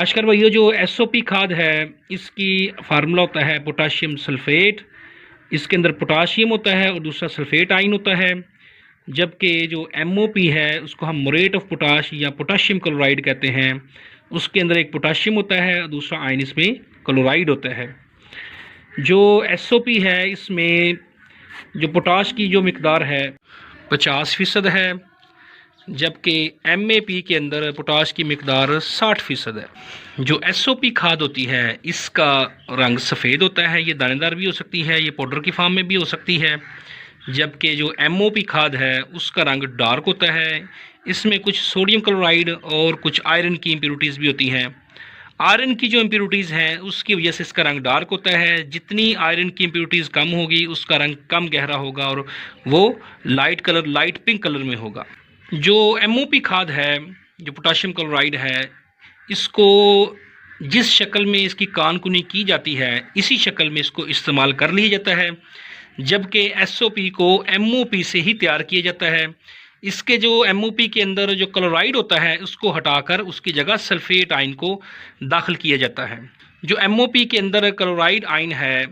आजकल भाई ये जो एसओपी खाद है, इसकी फार्मूला होता है पोटाशियम सल्फेट। इसके अंदर पोटाशियम होता है और दूसरा सल्फेट आयन होता है। जबकि जो एमओपी है उसको हम मोरेट ऑफ पोटाश या पोटाशियम क्लोराइड कहते हैं। उसके अंदर एक पोटाशियम होता है और दूसरा आयन इसमें क्लोराइड होता है। जो एसओपी है इसमें जो पोटाश की जो मिकदार है 50% है, जबकि एमएपी के अंदर पोटाश की मिकदार 60% है। जो एसओपी खाद होती है इसका रंग सफ़ेद होता है, ये दानेदार भी हो सकती है, ये पाउडर की फॉर्म में भी हो सकती है। जबकि जो एमओपी खाद है उसका रंग डार्क होता है, इसमें कुछ सोडियम क्लोराइड और कुछ आयरन की इम्प्योरिटीज़ भी होती हैं। आयरन की जो इम्प्योरिटीज़ हैं उसकी वजह से इसका रंग डार्क होता है। जितनी आयरन की इम्प्योरिटीज़ कम होगी उसका रंग कम गहरा होगा और वो light colour, light pink colour में होगा। जो एमओपी खाद है, जो पोटाशियम क्लोराइड है, इसको जिस शक्ल में इसकी कानकुनी की जाती है इसी शक्ल में इसको इस्तेमाल कर लिया जाता है। जबकि एसओपी को एमओपी से ही तैयार किया जाता है। इसके जो एमओपी के अंदर जो क्लोराइड होता है उसको हटाकर उसकी जगह सल्फेट आयन को दाखिल किया जाता है। जो एमओपी के अंदर क्लोराइड आयन है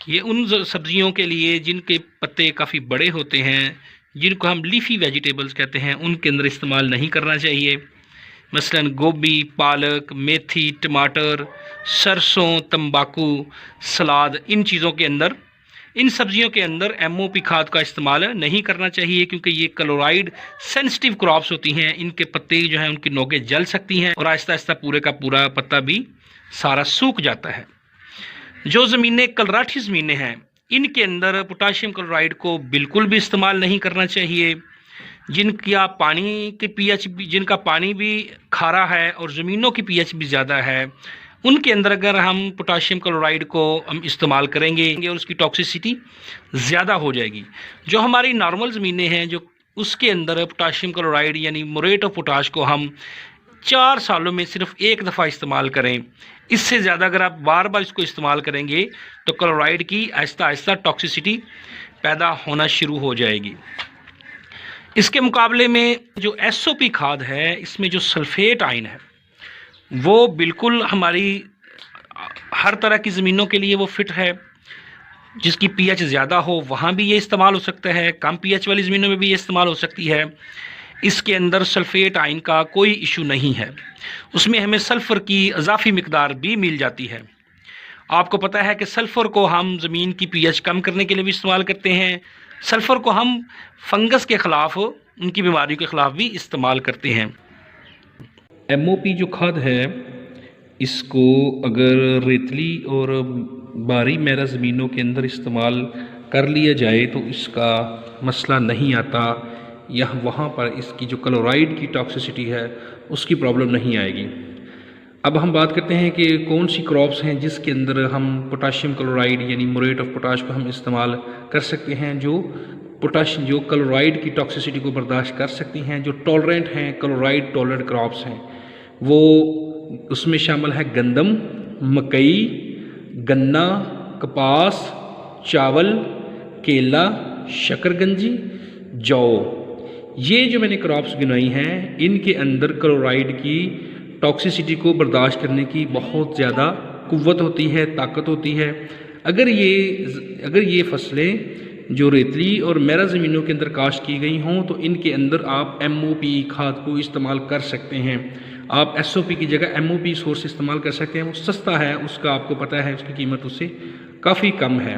ये उन सब्जियों के लिए जिनके पत्ते काफ़ी बड़े होते हैं, जिनको हम लीफी वेजिटेबल्स कहते हैं, उनके अंदर इस्तेमाल नहीं करना चाहिए। मसलन गोभी, पालक, मेथी, टमाटर, सरसों, तंबाकू, सलाद, इन चीज़ों के अंदर, इन सब्जियों के अंदर एमओपी खाद का इस्तेमाल नहीं करना चाहिए, क्योंकि ये क्लोराइड सेंसिटिव क्रॉप्स होती हैं। इनके पत्ते जो हैं उनकी नोकें जल सकती हैं और आहिस्ता आहिस्ता पूरे का पूरा पत्ता भी सारा सूख जाता है। जो ज़मीनें कलराठी ज़मीनें हैं इनके अंदर पोटाशियम क्लोराइड को बिल्कुल भी इस्तेमाल नहीं करना चाहिए। जिनका पानी की पीएच भी, जिनका पानी भी खारा है और ज़मीनों की पीएच भी ज़्यादा है, उनके अंदर अगर हम पोटाशियम क्लोराइड को हम इस्तेमाल करेंगे और उसकी टॉक्सिसिटी ज़्यादा हो जाएगी। जो हमारी नॉर्मल ज़मीनें हैं जो उसके अंदर पोटाशियम क्लोराइड यानी मोरेट ऑफ पोटाश को हम 4 सालों में सिर्फ एक दफ़ा इस्तेमाल करें। इससे ज़्यादा अगर आप बार बार इसको इस्तेमाल करेंगे तो क्लोराइड की आहिस्ता आहिस्ता टॉक्सिसिटी पैदा होना शुरू हो जाएगी। इसके मुकाबले में जो एसओपी खाद है इसमें जो सल्फेट आयन है वो बिल्कुल हमारी हर तरह की ज़मीनों के लिए वो फिट है। जिसकी पीएच ज़्यादा हो वहाँ भी ये इस्तेमाल हो सकता है, कम पीएच वाली ज़मीनों में भी ये इस्तेमाल हो सकती है। इसके अंदर सल्फेट आयन का कोई इशू नहीं है, उसमें हमें सल्फ़र की इजाफी मिकदार भी मिल जाती है। आपको पता है कि सल्फ़र को हम ज़मीन की पीएच कम करने के लिए भी इस्तेमाल करते हैं। सल्फ़र को हम फंगस के ख़िलाफ़, उनकी बीमारियों के ख़िलाफ़ भी इस्तेमाल करते हैं। एमओपी जो खाद है इसको अगर रेतली और बारी मैरा ज़मीनों के अंदर इस्तेमाल कर लिया जाए तो इसका मसला नहीं आता, या वहाँ पर इसकी जो क्लोराइड की टॉक्सिसिटी है उसकी प्रॉब्लम नहीं आएगी। अब हम बात करते हैं कि कौन सी क्रॉप्स हैं जिसके अंदर हम पोटाशियम क्लोराइड यानी मोरेट ऑफ पोटाश को हम इस्तेमाल कर सकते हैं, जो क्लोराइड की टॉक्सिसिटी को बर्दाश्त कर सकती हैं, जो टॉलरेंट हैं, क्लोराइड टॉलरेंट क्रॉप्स हैं। वो उसमें शामिल है गंदम, मकई, गन्ना, कपास, चावल, केला, शकरकंजी, जौ। ये जो मैंने क्रॉप्स गिनाई हैं इनके अंदर क्लोराइड की टॉक्सिसिटी को बर्दाश्त करने की बहुत ज़्यादा कुव्वत होती है, ताकत होती है। अगर ये फसलें जो रेतली और मैरा ज़मीनों के अंदर काश्त की गई हों तो इनके अंदर आप एमओपी खाद को इस्तेमाल कर सकते हैं। आप एसओपी की जगह एमओपी सोर्स इस्तेमाल कर सकते हैं। वो सस्ता है, उसका आपको पता है, उसकी कीमत उससे काफ़ी कम है।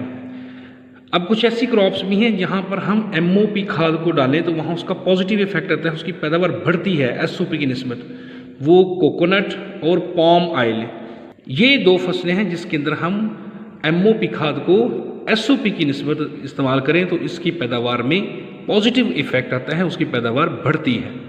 अब कुछ ऐसी क्रॉप्स भी हैं जहाँ पर हम एमओपी खाद को डालें तो वहाँ उसका पॉजिटिव इफेक्ट आता है, उसकी पैदावार बढ़ती है एसओपी की निस्बत। वो कोकोनट और पाम ऑयल, ये 2 फसलें हैं जिसके अंदर हम एमओपी खाद को एसओपी की निस्बत इस्तेमाल करें तो इसकी पैदावार में पॉजिटिव इफेक्ट आता है, उसकी पैदावार बढ़ती है।